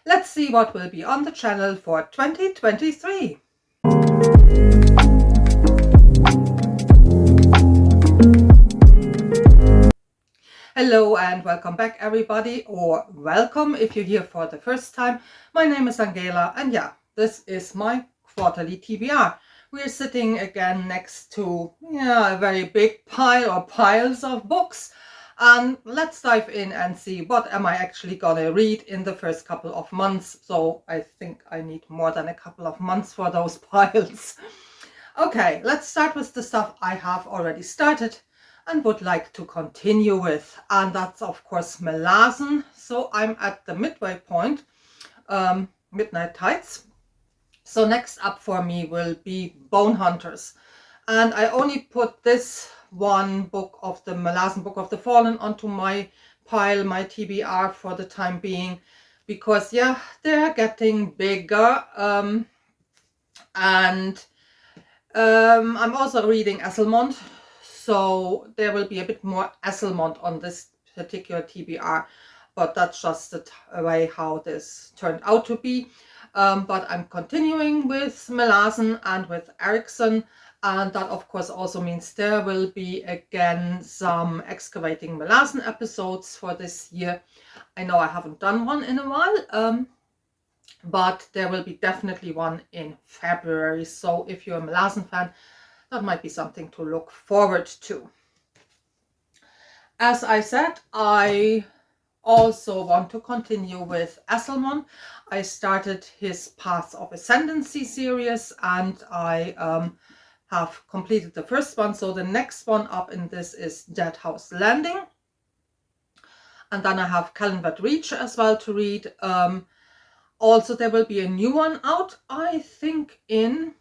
Let's see what will be on the channel for 2023. Hello and welcome back everybody, or welcome if you're here for the first time. My name is Angela and yeah, this is my quarterly TBR. We're sitting again next to a very big pile or piles of books, and let's dive in and see what am I actually gonna read in the first couple of months. So I think I need more than a couple of months for those piles. Okay, let's start with the stuff I have already started and would like to continue with, and that's of course Melazen. So I'm at the midway point, Midnight Tides. So next up for me will be Bone Hunters, and I only put this one book of the Melazen Book of the Fallen onto my pile, my TBR, for the time being, because yeah, they're getting bigger, and I'm also reading Esselmont, so there will be a bit more Esselmont on this particular TBR, but that's just the way how this turned out to be. But I'm continuing with Melazen and with Erickson, and that of course also means there will be again some excavating Melazen episodes for this year. I know I haven't done one in a while, but there will be definitely one in February. So if you're a Melazen fan, that might be something to look forward to. As I said, I also want to continue with Esselmont. I started his Paths of Ascendancy series, and I have completed the first one. So the next one up in this is Dead House Landing. And then I have Callanbad Reach as well to read. Also, there will be a new one out, I think in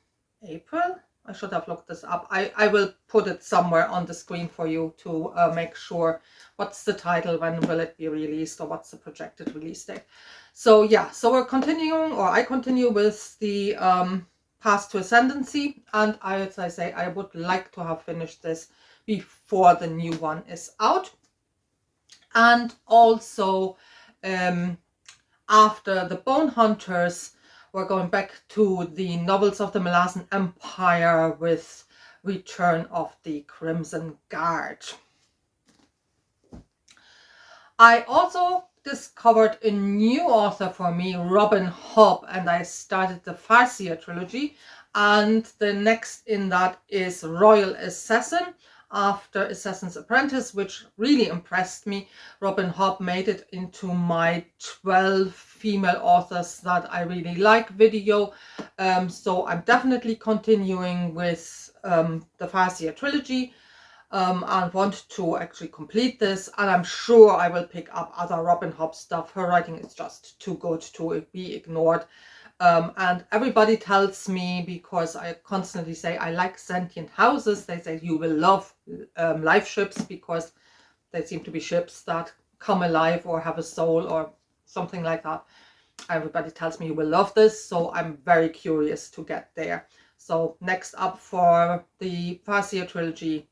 April. I should have looked this up. I will put it somewhere on the screen for you to make sure what's the title, when will it be released, or what's the projected release date. So yeah, so we're continuing, or I continue with the Path to Ascendancy, and as I say, I would like to have finished this before the new one is out. And also after the Bone Hunters, we're going back to the novels of the Melazen Empire with Return of the Crimson Guard. I also discovered a new author for me, Robin Hobb, and I started the Farseer trilogy, and the next in that is Royal Assassin, after Assassin's Apprentice, which really impressed me. Robin Hobb made it into my 12 female authors that I really like video. So I'm definitely continuing with the Farseer trilogy, and want to actually complete this. And I'm sure I will pick up other Robin Hobb stuff. Her writing is just too good to be ignored. And everybody tells me, because I constantly say I like sentient houses, they say you will love life ships, because they seem to be ships that come alive or have a soul or something like that. Everybody tells me you will love this, so I'm very curious to get there. So next up for the Farseer trilogy,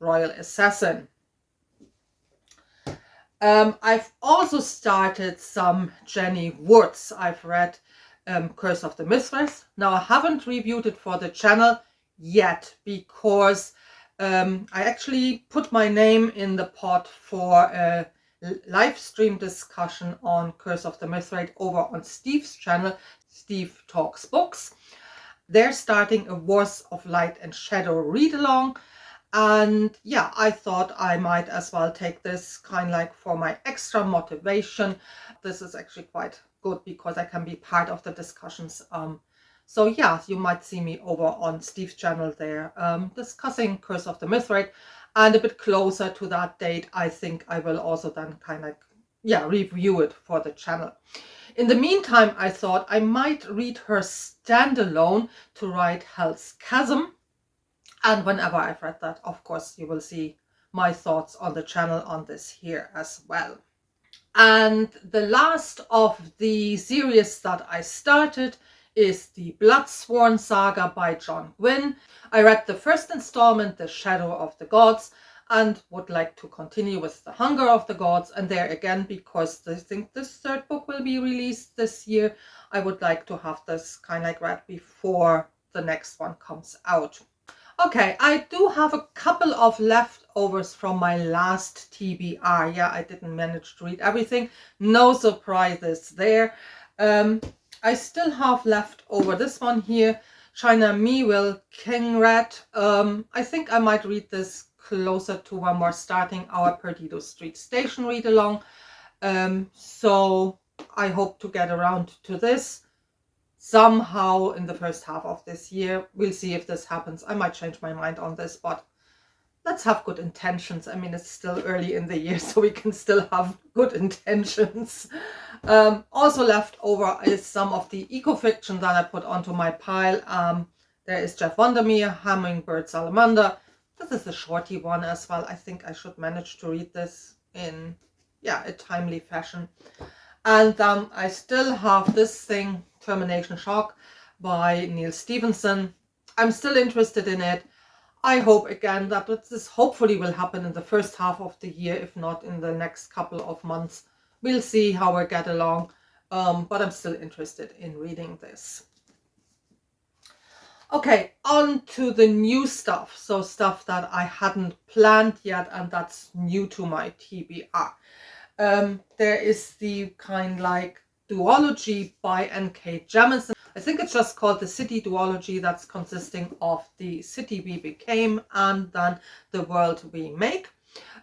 Royal Assassin. I've also started some Jenny Woods. I've read Curse of the Mistress. Now I haven't reviewed it for the channel yet, because I actually put my name in the pot for a live stream discussion on Curse of the Mistress over on Steve's channel, Steve Talks Books. They're starting a Wars of Light and Shadow read along, and yeah, I thought I might as well take this kind of like for my extra motivation. This is actually quite good because I can be part of the discussions. So yeah, you might see me over on Steve's channel there discussing Curse of the Mithrite, and a bit closer to that date I think I will also then kind of review it for the channel. In the meantime, I thought I might read her standalone to write Hell's Chasm, and whenever I've read that, of course, you will see my thoughts on the channel on this here as well. And the last of the series that I started is the Bloodsworn Saga by John Gwynne. I read the first installment, The Shadow of the Gods, and would like to continue with The Hunger of the Gods. And there again, because I think this third book will be released this year, I would like to have this kind of like read before the next one comes out. Okay, I do have a couple of leftovers from my last TBR. Yeah, I didn't manage to read everything. No surprises there. I still have left over this one here, China Miwil King Red. I think I might read this closer to when we're starting our Perdido Street Station read along. So I hope to get around to this somehow in the first half of this year. We'll see if this happens. I might change my mind on this, but let's have good intentions. I mean, it's still early in the year, so we can still have good intentions. Also left over is some of the eco-fiction that I put onto my pile. There is Jeff Vandermeer, Hummingbird Salamander. This is a shorty one as well. I think I should manage to read this in, yeah, a timely fashion. And I still have this thing, Termination Shock by Neil Stevenson. I'm still interested in it. I hope again that this hopefully will happen in the first half of the year, if not in the next couple of months. We'll see how I get along, but I'm still interested in reading this. Okay, on to the new stuff. So stuff that I hadn't planned yet and that's new to my TBR. There is the kind like duology by N.K. Jemisin. I think it's just called the City Duology, that's consisting of The City We Became and then The World We Make.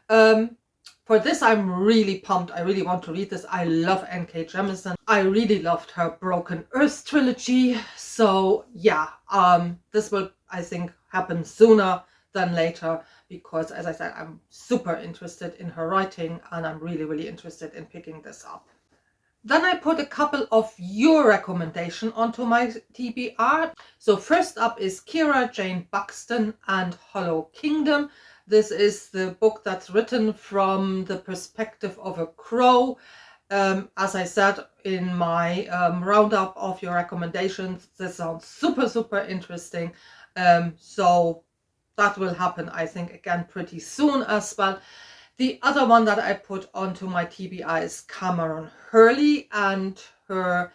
For this, I'm really pumped. I really want to read this. I love N.K. Jemisin. I really loved her Broken Earth trilogy. So yeah, this will, I think, happen sooner than later because, as I said, I'm super interested in her writing and I'm really, really interested in picking this up. Then I put a couple of your recommendation onto my TBR. So first up is Kira Jane Buxton and Hollow Kingdom. This is the book that's written from the perspective of a crow. As I said in my roundup of your recommendations, this sounds super, super interesting. So that will happen, I think, again pretty soon as well. The other one that I put onto my TBR is Cameron Hurley and her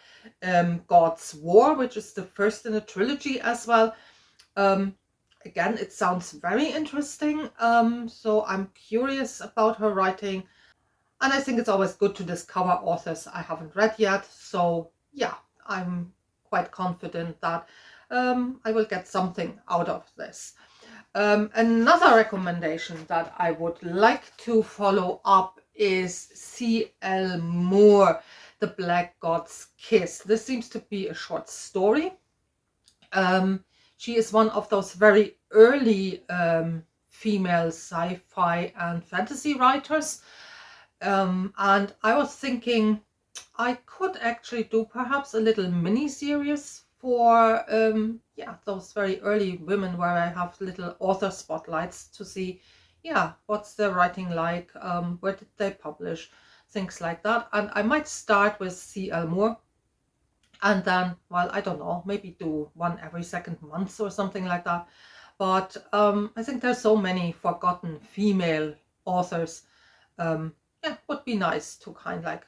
God's War, which is the first in a trilogy as well. Again, it sounds very interesting, so I'm curious about her writing. And I think it's always good to discover authors I haven't read yet. So yeah, I'm quite confident that I will get something out of this. Another recommendation that I would like to follow up is C.L. Moore, The Black God's Kiss. This seems to be a short story. She is one of those very early female sci-fi and fantasy writers. And I was thinking I could actually do perhaps a little mini-series for yeah, those very early women where I have little author spotlights to see, yeah, what's their writing like, where did they publish, things like that. And I might start with C.L. Moore and then, well, I don't know, maybe do one every second month or something like that. But I think there's so many forgotten female authors. Yeah, would be nice to kind of like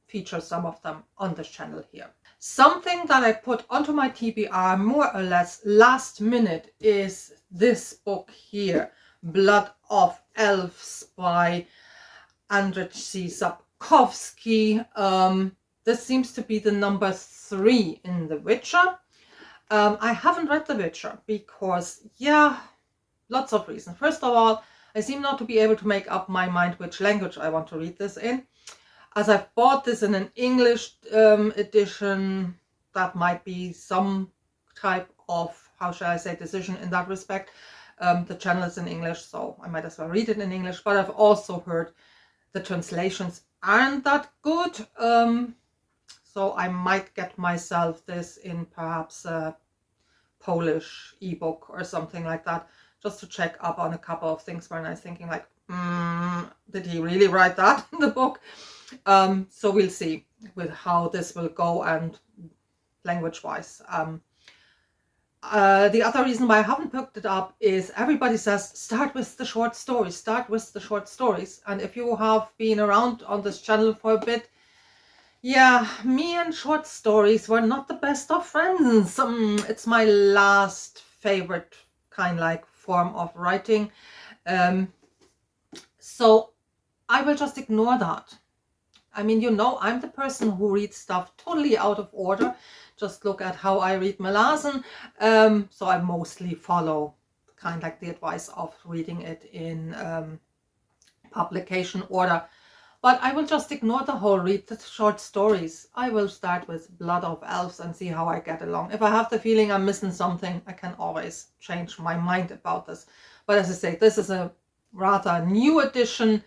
feature some of them on this channel here. Something that I put onto my TBR more or less last minute is this book here, Blood of Elves by Andrzej C. Sapkowski. This seems to be the number 3 in The Witcher. I haven't read The Witcher because, yeah, lots of reasons. First of all, I seem not to be able to make up my mind which language I want to read this in. As I've bought this in an English edition, that might be some type of, how shall I say, decision in that respect. The channel is in English, so I might as well read it in English. But I've also heard the translations aren't that good. So I might get myself this in perhaps a Polish ebook or something like that, just to check up on a couple of things when I'm thinking like, did he really write that in the book? So we'll see with how this will go and language wise. The other reason why I haven't picked it up is everybody says, start with the short stories, start with the short stories. And if you have been around on this channel for a bit, yeah, me and short stories were not the best of friends. It's my last favorite kind like form of writing. So I will just ignore that. I mean, you know, I'm the person who reads stuff totally out of order. Just look at how I read Melassen. So I mostly follow kind of like the advice of reading it in publication order. But I will just ignore the whole read the short stories. I will start with Blood of Elves and see how I get along. If I have the feeling I'm missing something, I can always change my mind about this. But as I say, this is a rather new edition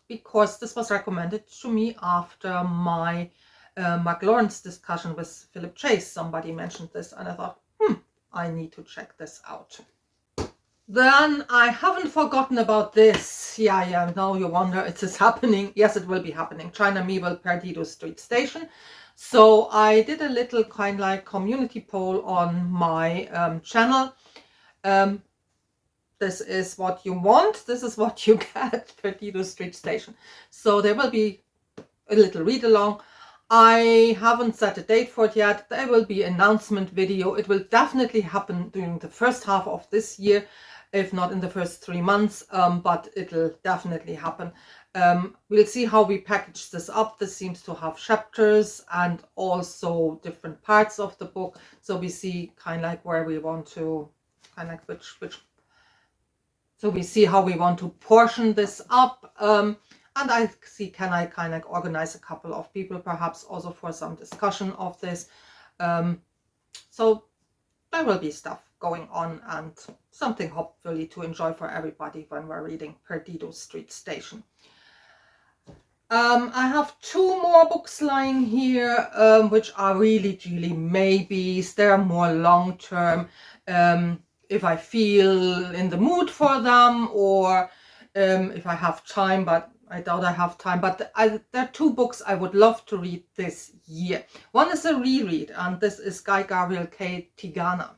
because this was recommended to me after my Mark Lawrence discussion with Philip Chase. Somebody mentioned this and I thought, I need to check this out. Then I haven't forgotten about this. Yeah, now you wonder, is this happening? Yes, it will be happening. China Meeble Perdido Street Station. So I did a little kind of like community poll on my channel. This is what you want. This is what you get, Perdido Street Station. So there will be a little read along. I haven't set a date for it yet. There will be an announcement video. It will definitely happen during the first half of this year, if not in the first 3 months, but it'll definitely happen. We'll see how we package this up. This seems to have chapters and also different parts of the book. So we see kind of like where we want to, kind of like which. So we see how we want to portion this up. And I see, can I kind of organize a couple of people perhaps also for some discussion of this. So there will be stuff going on and something hopefully to enjoy for everybody when we're reading Perdido Street Station. I have 2 more books lying here, which are really maybes. They're more long-term. If I feel in the mood for them, or if I have time, but I doubt I have time. But there are 2 books I would love to read this year. One is a reread, and this is Guy Gabriel K. Tigana.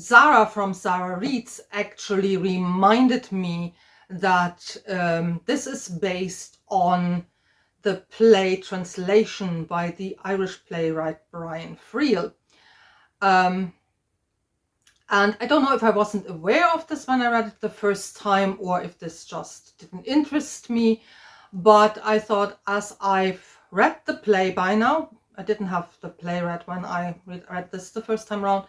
Zara from Zara Reads actually reminded me that this is based on the play translation by the Irish playwright Brian Friel. And I don't know if I wasn't aware of this when I read it the first time, or if this just didn't interest me. But I thought, as I've read the play by now, I didn't have the play read when I read this the first time around.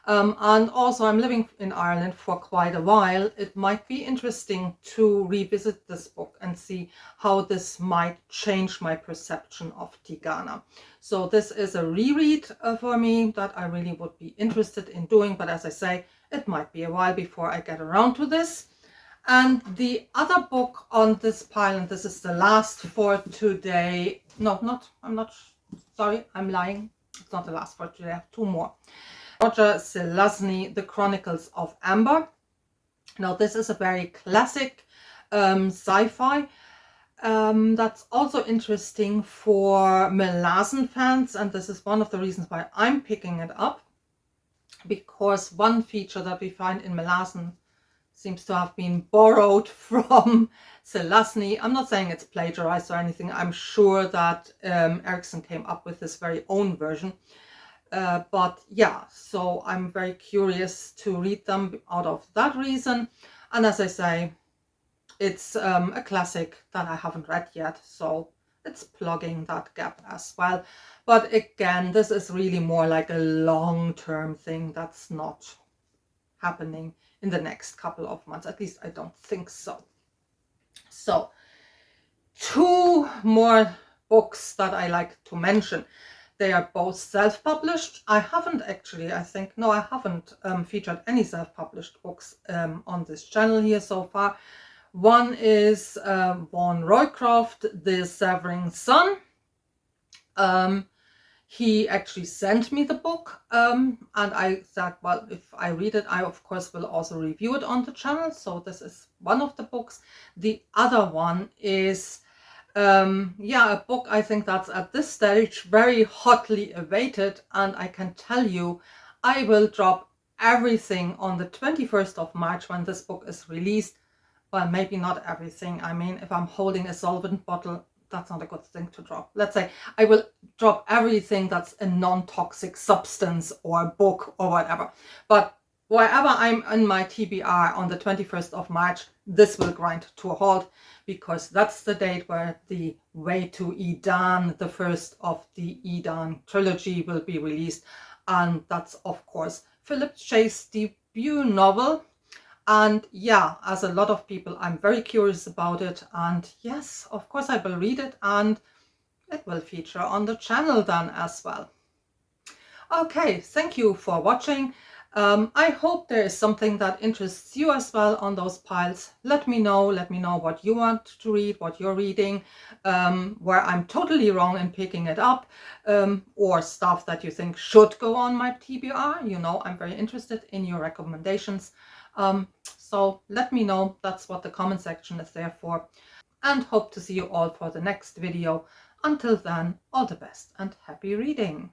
And also I'm living in Ireland for quite a while. It might be interesting to revisit this book and see how this might change my perception of Tigana. So this is a reread for me that I really would be interested in doing. But as I say, it might be a while before I get around to this. And the other book on this pile, and this is the last for today. No, I'm not, sorry, I'm lying. It's not the last for today. I have 2 more. Roger Zelazny, The Chronicles of Amber. Now this is a very classic sci-fi that's also interesting for Melassen fans, and this is one of the reasons why I'm picking it up, because one feature that we find in Melassen seems to have been borrowed from Zelazny. I'm not saying it's plagiarized or anything. I'm sure that Erikson came up with his very own version. But yeah, so I'm very curious to read them out of that reason. And as I say, it's a classic that I haven't read yet, so it's plugging that gap as well. But again, this is really more like a long-term thing that's not happening in the next couple of months. At least I don't think so. So 2 more books that I like to mention. They are both self-published. I haven't actually, I haven't featured any self-published books on this channel here so far. One is Vaughan Roycroft, The Severing Sun. He actually sent me the book, and I said, well, if I read it, I of course will also review it on the channel. So this is one of the books. The other one is Yeah, a book I think that's at this stage very hotly awaited, and I can tell you I will drop everything on the 21st of March when this book is released. Well, maybe not everything. I mean, if I'm holding a solvent bottle, that's not a good thing to drop. Let's say I will drop everything that's a non-toxic substance or book or whatever. But wherever I'm in my TBR on the 21st of March, this will grind to a halt, because that's the date where the Way to Eden, the first of the Eden trilogy, will be released. And that's, of course, Philip Chay's debut novel. And yeah, as a lot of people, I'm very curious about it. And yes, of course, I will read it, and it will feature on the channel then as well. Okay, thank you for watching. I hope there is something that interests you as well on those piles. Let me know what you want to read, what you're reading, where I'm totally wrong in picking it up, or stuff that you think should go on my TBR. You know, I'm very interested in your recommendations. So let me know. That's what the comment section is there for. And hope to see you all for the next video. Until then, all the best and happy reading.